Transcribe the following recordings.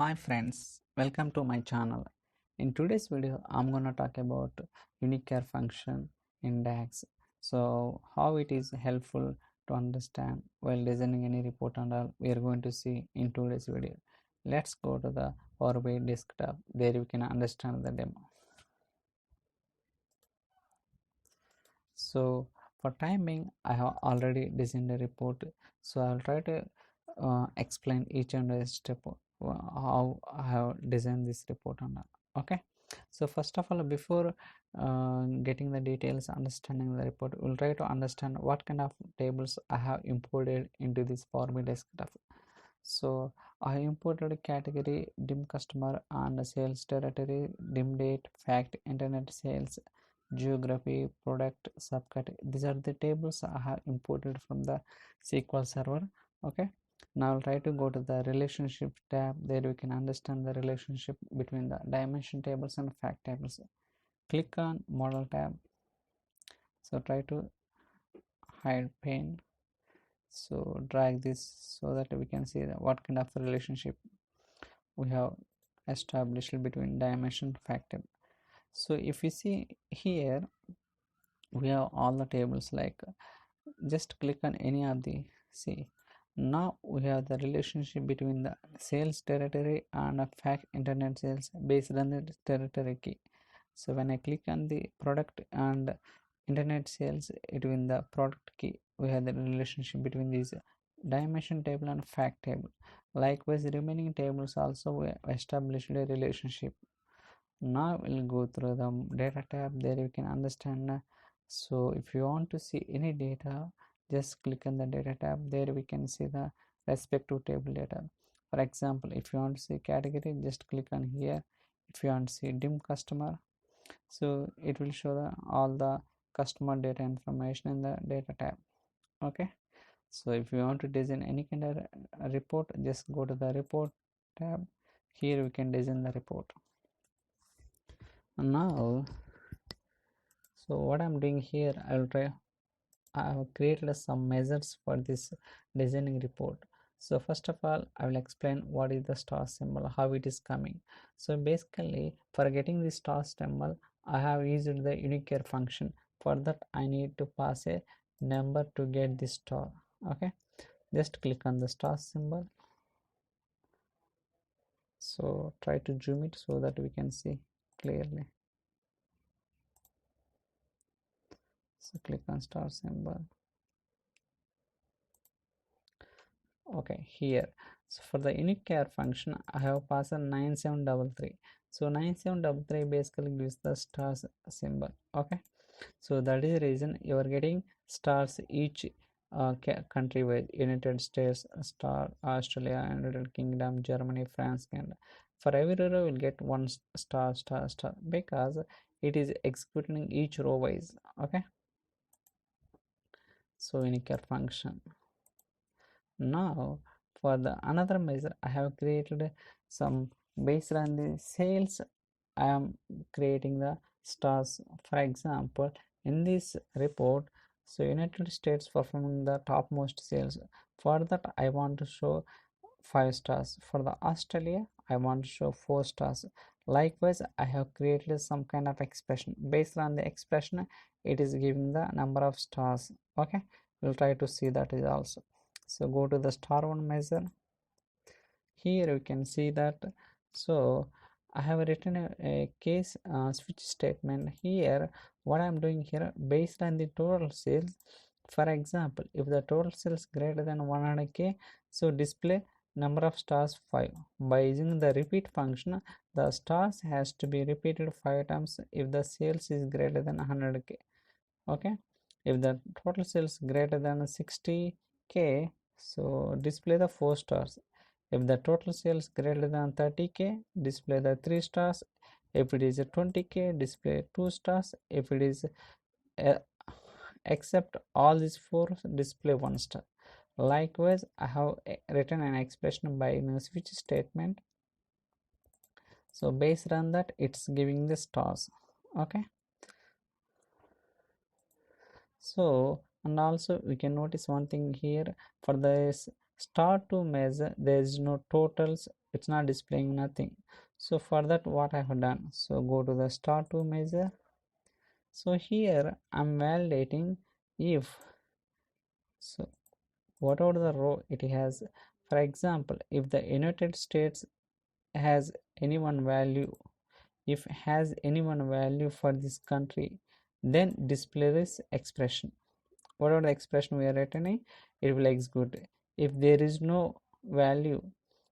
Hi friends, welcome to my channel. In today's video, I'm gonna talk about UNICHAR function in DAX. So how it is helpful to understand while designing any report and all we are going to see in today's video. Let's go to the Power BI desktop. There you can understand the demo. So for timing, I have already designed a report. So I'll try to explain each and every step how I have designed this report on that. Okay, so first of all, before getting the details, understanding the report, we'll try to understand what kind of tables I have imported into this Power BI desktop. So I imported a category, dim customer and sales territory, dim date, fact, internet sales, geography, product, subcategory. These are the tables I have imported from the SQL server. Okay, now I'll try to go to the relationship tab. There you can understand the relationship between the dimension tables and fact tables. Click on model tab. So try to hide pane. So drag this so that we can see what kind of relationship we have established between dimension fact table. So if you see here, we have all the tables, like just click on any of the, see, now we have the relationship between the sales territory and a fact internet sales based on the territory key. So when I click on the product and internet sales between the product key, we have the relationship between these dimension table and fact table. Likewise, remaining tables also we established a relationship. Now we'll go through the data tab. There you can understand. So if you want to see any data, just click on the data tab. There we can see the respective table data. For example, if you want to see category, just click on here. If you want to see dim customer, so it will show all the customer data information in the data tab. Okay, so if you want to design any kind of report, just go to the report tab. Here we can design the report. And now, so what I'm doing here, I have created some measures for this designing report. So first of all, I will explain what is the star symbol, how it is coming. So basically, for getting the star symbol, I have used the UNICHAR function. For that, I need to pass a number to get the star. Okay, just click on the star symbol. So try to zoom it so that we can see clearly. So click on star symbol. Okay, here, so for the UNICHAR function, I have passed 9733. So 9733 basically gives the stars symbol. Okay, so that is the reason you are getting stars each country wise: United States star, Australia, United Kingdom, Germany, France, Canada. For every row will get one star because it is executing each row wise. Okay, so UNICHAR function. Now for the another measure, I have created some based on the sales. I am creating the stars. For example, in this report, so United States performing the topmost sales. For that, I want to show 5 stars. For the Australia, I want to show 4 stars. Likewise, I have created some kind of expression. Based on the expression, it is giving the number of stars. Okay, we'll try to see that is also. So go to the star one measure. Here you can see that. So I have written a case switch statement here. What I'm doing here, based on the total sales, for example, if the total sales greater than 100k, so display number of stars 5. By using the repeat function, the stars has to be repeated 5 times if the sales is greater than 100k. Okay, if the total sales greater than 60k, so display the 4 stars. If the total sales greater than 30k, display the 3 stars. If it is 20k, display 2 stars. If it is except all these 4, display 1 star. Likewise, I have written an expression by a switch statement. So based on that, it's giving the stars. Okay, so and also we can notice one thing here. For this star to measure, there is no totals it's not displaying nothing. So for that, what I have done, so go to the start to measure. So here I'm validating if, so whatever the row it has, for example, if the United States has any one value, if has any one value for this country, then display this expression. Whatever the expression we are returning, it will execute. If there is no value,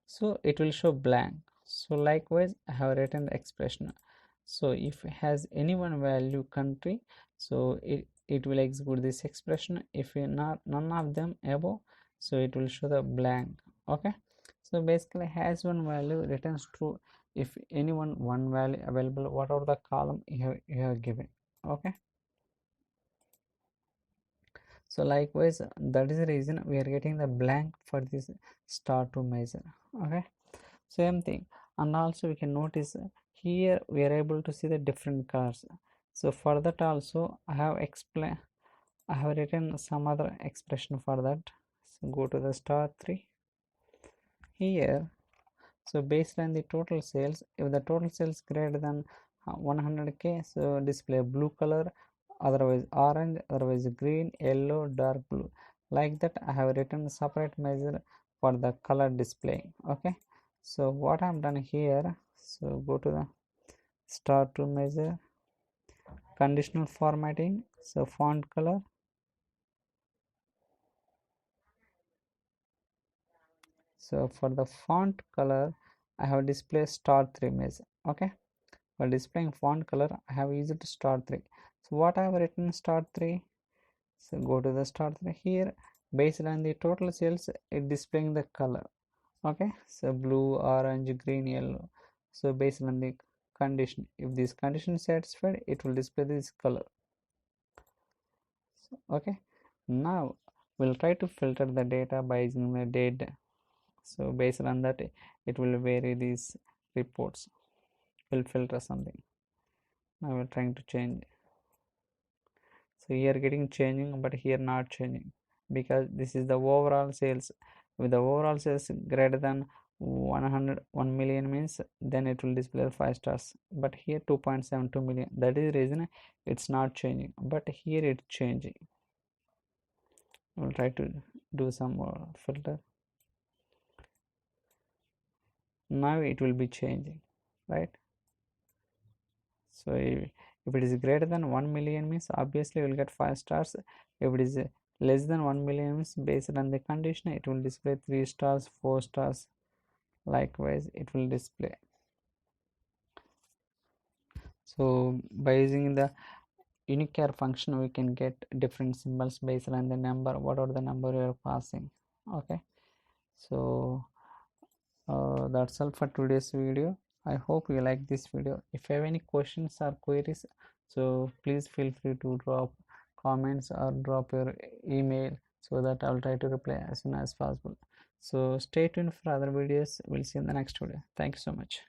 so it will show blank. So likewise I have written the expression. So if it has any one value country, so it will execute this expression. If not none of them above, so it will show the blank. Okay, so basically has one value returns true if any one value available, whatever the column you have given. Okay, so likewise that is the reason we are getting the blank for this start to measure. Okay, same thing. And also we can notice here we are able to see the different colors. So for that also I have written some other expression for that. So go to the star 3 here. So based on the total sales, if the total sales greater than 100k, so display blue color, otherwise orange, otherwise green, yellow, dark blue. Like that I have written separate measure for the color display. Okay, so what I'm done here, so go to the start to measure, conditional formatting, so font color. So for the font color I have displayed star 3 measure. Okay, for displaying font color I have used star 3. So what I have written star 3, so go to the star 3 here. Based on the total sales, it displaying the color. Okay, so blue, orange, green, yellow. So based on the condition, if this condition is satisfied, it will display this color. So, okay, now we'll try to filter the data by using the data. So based on that, it will vary these reports. Will filter something. Now we're trying to change. So here getting changing, but here not changing, because this is the overall sales. With the overall sales greater than 1 million means, then it will display 5 stars, but here 2.72 million. That is the reason it's not changing, but here it's changing. We'll try to do some more filter. Now it will be changing, right? So if it is greater than 1 million means, obviously you will get 5 stars. If it is less than 1 million means, based on the condition, it will display 3 stars, 4 stars. Likewise it will display. So by using the UNICHAR function, we can get different symbols based on the number, whatever the number you are passing. Okay, so that's all for today's video. I hope you like this video. If you have any questions or queries, so please feel free to drop comments or drop your email, so that I'll try to reply as soon as possible. So stay tuned for other videos. We'll see you in the next video. Thank you so much.